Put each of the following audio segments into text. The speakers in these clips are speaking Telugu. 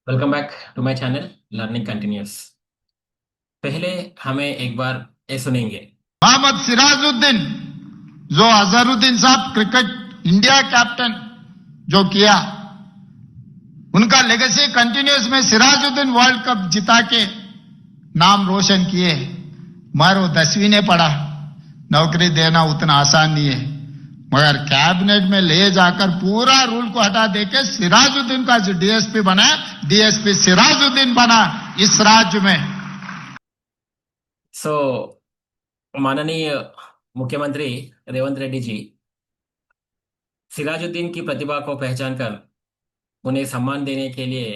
Welcome back to my channel learning continues. पहले हमें एक बार ये सुनेंगे। मोहम्मद सिराजुद्दीन जो अजहरुद्दीन साहब क्रिकेट इंडिया कैप्टन जो किया, उनका लेगेसी कंटिन्यूस में सिराजुद्दीन वर्ल्ड कप जिता के नाम रोशन किए। मगर वो 10वीं ने पढ़ा, नौकरी देना उतना आसान नहीं है। मगर कैबिनेट में ले जाकर पूरा रूल को हटा देके सिराजुद्दीन का जो डीएसपी बना, डीएसपी सिराजुद्दीन बना इस राज्य में। सो माननीय मुख्यमंत्री रेवंत रेड्डी जी सिराजुद्दीन की प्रतिभा को पहचान कर उन्हें सम्मान देने के लिए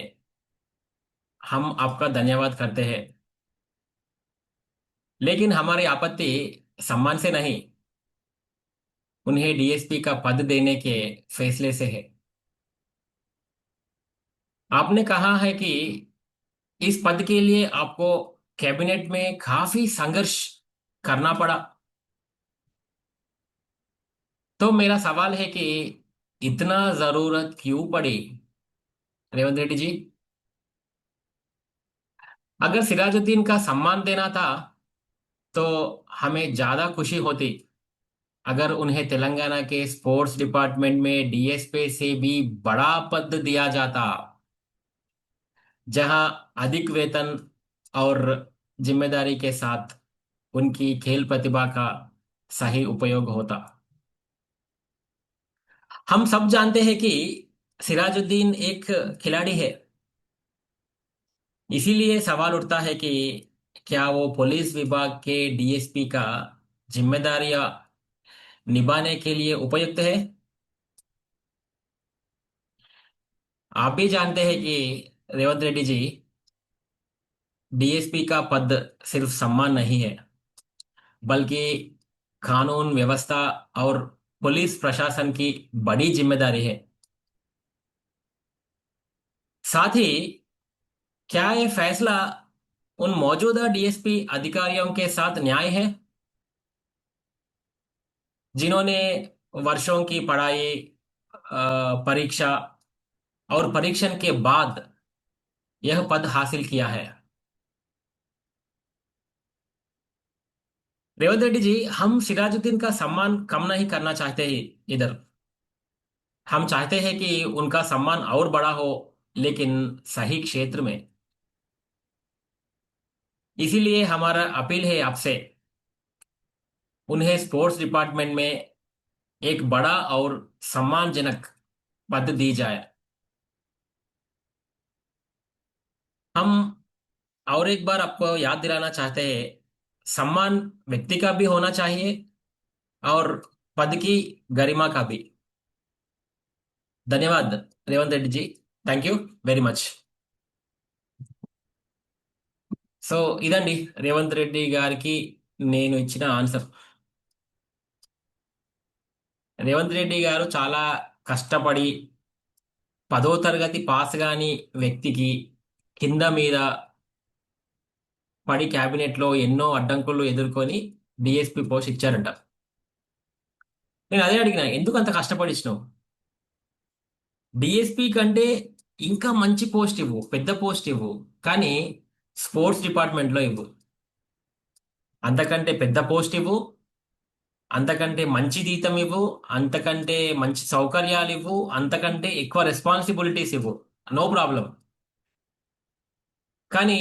हम आपका धन्यवाद करते हैं। लेकिन हमारी आपत्ति सम्मान से नहीं, उन्हें डीएसपी का पद देने के फैसले से है। आपने कहा है कि इस पद के लिए आपको कैबिनेट में काफी संघर्ष करना पड़ा। तो मेरा सवाल है कि इतना जरूरत क्यों पड़ी रेवंत रेड्डी जी? अगर सिराजुद्दीन का सम्मान देना था तो हमें ज्यादा खुशी होती अगर उन्हें तेलंगाना के स्पोर्ट्स डिपार्टमेंट में डीएसपी से भी बड़ा पद दिया जाता, जहां अधिक वेतन और जिम्मेदारी के साथ उनकी खेल प्रतिभा का सही उपयोग होता। हम सब जानते हैं कि सिराजुद्दीन एक खिलाड़ी है, इसीलिए सवाल उठता है कि क्या वो पुलिस विभाग के डीएसपी का जिम्मेदारियां निभाने के लिए उपयुक्त है? आप भी जानते हैं कि रेवंत रेड्डी जी, डीएसपी का पद सिर्फ सम्मान नहीं है, बल्कि कानून व्यवस्था और पुलिस प्रशासन की बड़ी जिम्मेदारी है। साथ ही क्या ये फैसला उन मौजूदा डीएसपी अधिकारियों के साथ न्याय है जिन्होंने वर्षों की पढ़ाई, परीक्षा और परीक्षण के बाद यह पद हासिल किया है? रेवंत रेड्डी जी, हम सिराजुद्दीन का सम्मान कम नहीं करना चाहते ही इधर। हम चाहते हैं कि उनका सम्मान और बड़ा हो, लेकिन सही क्षेत्र में। इसीलिए हमारा अपील है आपसे, उन्हें स्पोर्ट्स डिपार्टमेंट में एक बड़ा और सम्मानजनक पद दी जाए। हम और एक बार आपको याद दिलाना चाहते हैं, सम्मान व्यक्ति का भी होना चाहिए और पद की गरिमा का भी। ధన్యవాద్ Revanth Reddy ji, thank you very much. So ఇదండి రేవంత్ రెడ్డి గారికి నేను ఇచ్చిన ఆన్సర్. రేవంత్ రెడ్డి గారు చాలా కష్టపడి 10వ తరగతి పాస్ కాని వ్యక్తికి కింద మీద పడి క్యాబినెట్లో ఎన్నో అడ్డంకులు ఎదుర్కొని డిఎస్పి పోస్ట్ ఇచ్చారంట. నేను అదే అడిగిన, ఎందుకు అంత కష్టపడి ఇచ్చినావు? డిఎస్పి కంటే ఇంకా మంచి పోస్ట్ ఇవ్వు, పెద్ద పోస్ట్ ఇవ్వు, కానీ స్పోర్ట్స్ డిపార్ట్మెంట్లో ఇవ్వు. అంతకంటే పెద్ద పోస్ట్ ఇవ్వు, అంతకంటే మంచి జీతం ఇవ్వు, అంతకంటే మంచి సౌకర్యాలు ఇవ్వు, అంతకంటే ఎక్కువ రెస్పాన్సిబిలిటీస్ ఇవ్వు, నో ప్రాబ్లం. కానీ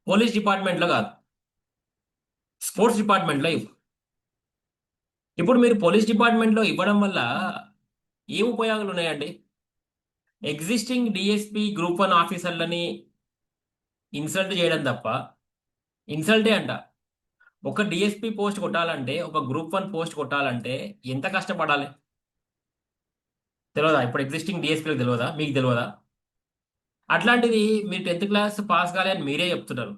పోలీస్ డిపార్ట్మెంట్లో కాదు, స్పోర్ట్స్ డిపార్ట్మెంట్లో ఇవ్వు. ఇప్పుడు మీరు పోలీస్ డిపార్ట్మెంట్లో ఇవ్వడం వల్ల ఏం ఉపయోగాలు ఉన్నాయండి? ఎగ్జిస్టింగ్ డిఎస్పి గ్రూప్ 1 ఆఫీసర్లని ఇన్సల్ట్ చేయడం తప్ప, ఇన్సల్టే అంట. ఒక డిఎస్పి పోస్ట్ కొట్టాలంటే, ఒక గ్రూప్ 1 పోస్ట్ కొట్టాలంటే ఎంత కష్టపడాలి తెలియదా? ఇప్పుడు ఎగ్జిస్టింగ్ డిఎస్పీలకు తెలియదా? మీకు తెలియదా? అట్లాంటిది మీరు 10th క్లాస్ పాస్ కాలే అని మీరే చెప్తున్నారు.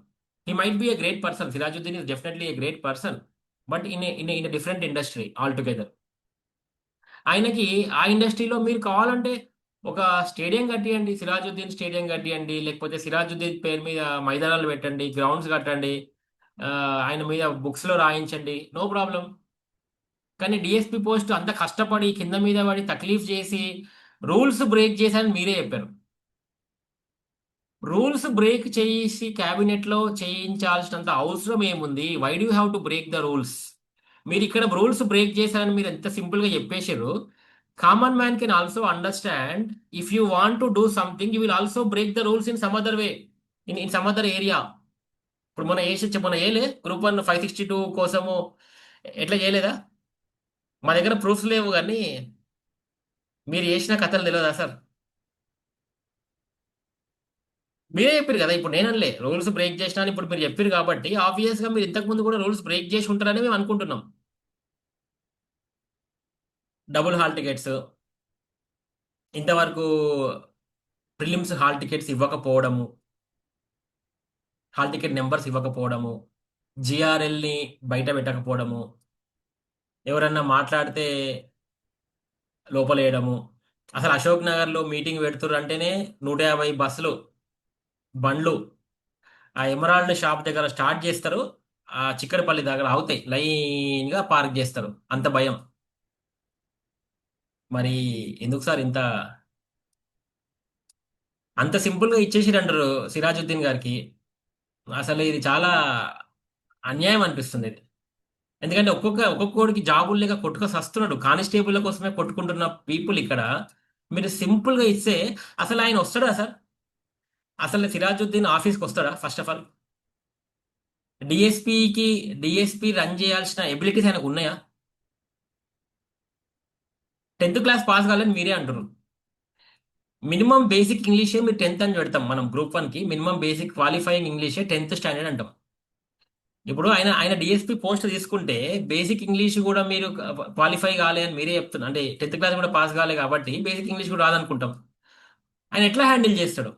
He might be a great person, Sirajuddin is definitely a great person, but in different industry all together. ఆయనకి ఆ ఇండస్ట్రీలో మీరు కావాలంటే ఒక స్టేడియం కట్టియండి, సిరాజుద్దీన్ స్టేడియం కట్టియండి, లేకపోతే సిరాజుద్దీన్ పేరు మీద మైదానాలు పెట్టండి, గ్రౌండ్స్ కట్టండి, ఆయన మీద బుక్స్లో రాయించండి, నో ప్రాబ్లం. కానీ డిఎస్పి పోస్ట్ అంత కష్టపడి కింద మీద పడి తక్లీఫ్ చేసి రూల్స్ బ్రేక్ చేశారని మీరే చెప్పారు. రూల్స్ బ్రేక్ చేసి క్యాబినెట్ లో చేయించాల్సినంత అవసరం ఏముంది? Why do have to break the rules? మీరు ఇక్కడ రూల్స్ బ్రేక్ చేశారని మీరు ఎంత సింపుల్ గా చెప్పేశారు. Common man can also understand. If you want to do something you will also break the rules in some other way, in some other area. ఇప్పుడు మొన్న ఏలే గ్రూప్ 1 562 కోసము ఎట్లా చేయలేదా? మా దగ్గర ప్రూఫ్స్ లేవు కానీ మీరు చేసిన కథలు తెలియదా సార్? మీరే చెప్పారు కదా, ఇప్పుడు నేనలే రూల్స్ బ్రేక్ చేసినా అని ఇప్పుడు మీరు చెప్పారు కాబట్టి ఆబ్వియస్ గా మీరు ఇంతకు ముందు కూడా రూల్స్ బ్రేక్ చేసి ఉంటారని మేము అనుకుంటున్నాం. డబుల్ హాల్ టికెట్స్, ఇంతవరకు ప్రిలిమ్స్ హాల్ టికెట్స్ ఇవ్వకపోవడము, హాల్ టికెట్ నెంబర్స్ ఇవ్వకపోవడము, జిఆర్ఎల్ ని బయట పెట్టకపోవడము, ఎవరన్నా మాట్లాడితే లోపలేయడము. అసలు అశోక్ నగర్ లో మీటింగ్ పెడుతుర్రు అంటేనే 150 బస్సులు, బండ్లు ఆ ఎమరాల్డ్ షాప్ దగ్గర స్టార్ట్ చేస్తారు, ఆ చిక్కడపల్లి దగ్గర అవుతాయి, లైన్ గా పార్క్ చేస్తారు. అంత భయం. మరి ఎందుకు సార్ ఇంత అంత సింపుల్ గా ఇచ్చేసిరంటారు సిరాజుద్దీన్ గారికి? అసలు ఇది చాలా అన్యాయం అనిపిస్తుంది ఇది. ఎందుకంటే ఒక్కొక్కడికి జాబులు లేక కొట్టుక సస్తున్నాడు, కానిస్టేబుల్ కోసమే కొట్టుకుంటున్న పీపుల్ ఇక్కడ. మీరు సింపుల్ గా ఇస్తే అసలు ఆయన వస్తాడా సార్? అసలు సిరాజుద్దీన్ ఆఫీస్కి వస్తాడా? ఫస్ట్ ఆఫ్ ఆల్ డిఎస్పీకి డిఎస్పీ రన్ చేయాల్సిన ఎబిలిటీస్ ఆయనకు ఉన్నాయా? 10th క్లాస్ పాస్ కావాలని మీరే అంటున్నారు. మినిమం బేసిక్ ఇంగ్లీషే మీరు 10th అని పెడతాం మనం గ్రూప్ 1 కి. మినిమం బేసిక్ క్వాలిఫైయింగ్ ఇంగ్లీషే 10th స్టాండర్డ్ అంటాం. ఇప్పుడు ఆయన ఆయన డిఎస్పీ పోస్ట్ తీసుకుంటే బేసిక్ ఇంగ్లీష్ కూడా మీరు క్వాలిఫై కాలే అని మీరే చెప్తున్నారు. అంటే 10th క్లాస్ కూడా పాస్ కాలే కాబట్టి బేసిక్ ఇంగ్లీష్ కూడా రాదనుకుంటాం. ఆయన ఎట్లా హ్యాండిల్ చేస్తాడు?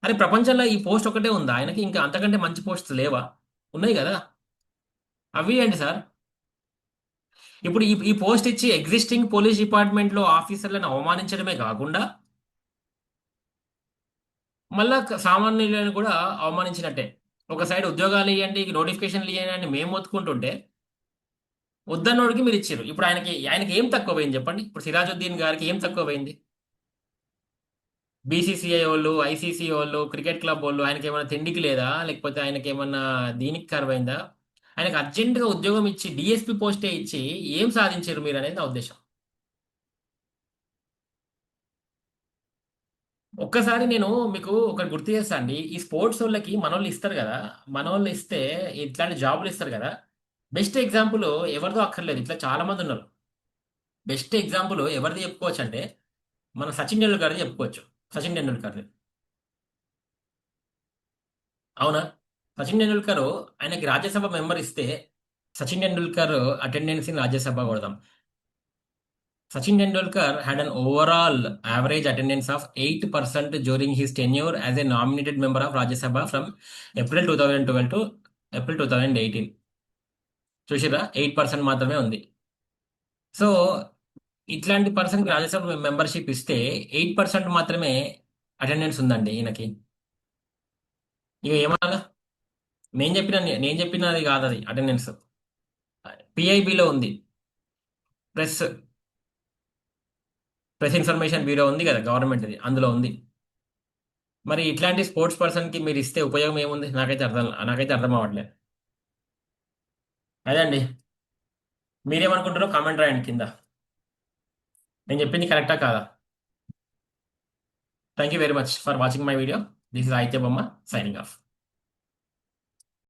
అరే ప్రపంచంలో ఈ పోస్ట్ ఒకటే ఉందా ఆయనకి? ఇంకా అంతకంటే మంచి పోస్ట్స్ లేవా? ఉన్నాయి కదా, అవి ఏంటి సార్? ఇప్పుడు ఈ పోస్ట్ ఇచ్చి ఎగ్జిస్టింగ్ పోలీస్ డిపార్ట్మెంట్ లో ఆఫీసర్లను అవమానించడమే కాకుండా మళ్ళా సామాన్యులను కూడా అవమానించినట్టే. ఒక సైడ్ ఉద్యోగాలు ఇవ్వండి, నోటిఫికేషన్లు ఇవ్వండి అని మేము మొత్తుకుంటుంటే వద్దన్నోడికి మీరు ఇచ్చారు. ఇప్పుడు ఆయనకి ఏం తక్కువ పోయింది చెప్పండి? ఇప్పుడు సిరాజుద్దీన్ గారికి ఏం తక్కువ పోయింది? బీసీసీఐ వాళ్ళు, ఐసీసీ వాళ్ళు, క్రికెట్ క్లబ్ వాళ్ళు ఆయనకి ఏమైనా తిండికి లేదా, లేకపోతే ఆయనకి ఏమన్నా దీనికి కరువైందా? ఆయనకు అర్జెంటుగా ఉద్యోగం ఇచ్చి డిఎస్పీ పోస్టే ఇచ్చి ఏం సాధించారు మీరు అనేది నా ఉద్దేశం. ఒక్కసారి నేను మీకు ఒకటి గుర్తు చేస్తా అండి. ఈ స్పోర్ట్స్ వాళ్ళకి మనోళ్ళు ఇస్తారు కదా, మనోళ్ళు ఇస్తే ఇట్లాంటి జాబులు ఇస్తారు కదా. బెస్ట్ ఎగ్జాంపుల్ ఎవరిదో అక్కర్లేదు, ఇట్లా చాలా మంది ఉన్నారు. బెస్ట్ ఎగ్జాంపుల్ ఎవరిది చెప్పుకోవచ్చు అంటే మన సచిన్ టెండూల్కర్ చెప్పుకోవచ్చు. సచిన్ టెండూల్కర్, అవునా? సచిన్ టెండూల్కర్ ఆయనకి రాజ్యసభ మెంబర్ ఇస్తే సచిన్ టెండూల్కర్ అటెండెన్స్ ఇన్ రాజ్యసభ కొడదాం. Sachin Tendulkar had an overall average attendance of 8% during his tenure as a nominated member of Rajya Sabha from April 2012 to April 2018. చూసిరా, 8% మాత్రమే ఉంది. సో ఇట్లాంటి పర్సన్ రాజ్యసభ మెంబర్షిప్ ఇస్తే 8% మాత్రమే అటెండెన్స్ ఉందండి ఈయనకి. ఇక ఏమన్నా నేను చెప్పినది కాదు అది అటెండెన్స్. పిఐబిలో ఉంది, ప్రెస్ ప్రెస్ ఇన్ఫర్మేషన్ బ్యూరో ఉంది కదా గవర్నమెంట్ది, అందులో ఉంది. మరి ఇట్లాంటి స్పోర్ట్స్ పర్సన్ కి మీరు ఇస్తే ఉపయోగం ఏముంది? నాకైతే అర్థం అవ్వట్లేదు. అదే అండి, మీరేమనుకుంటారో కామెంట్ రాయండి కింద. నేను చెప్పింది కరెక్టా కాదా? Thank you very much for watching my video. This is Aditya బొమ్మ సైనింగ్ ఆఫ్.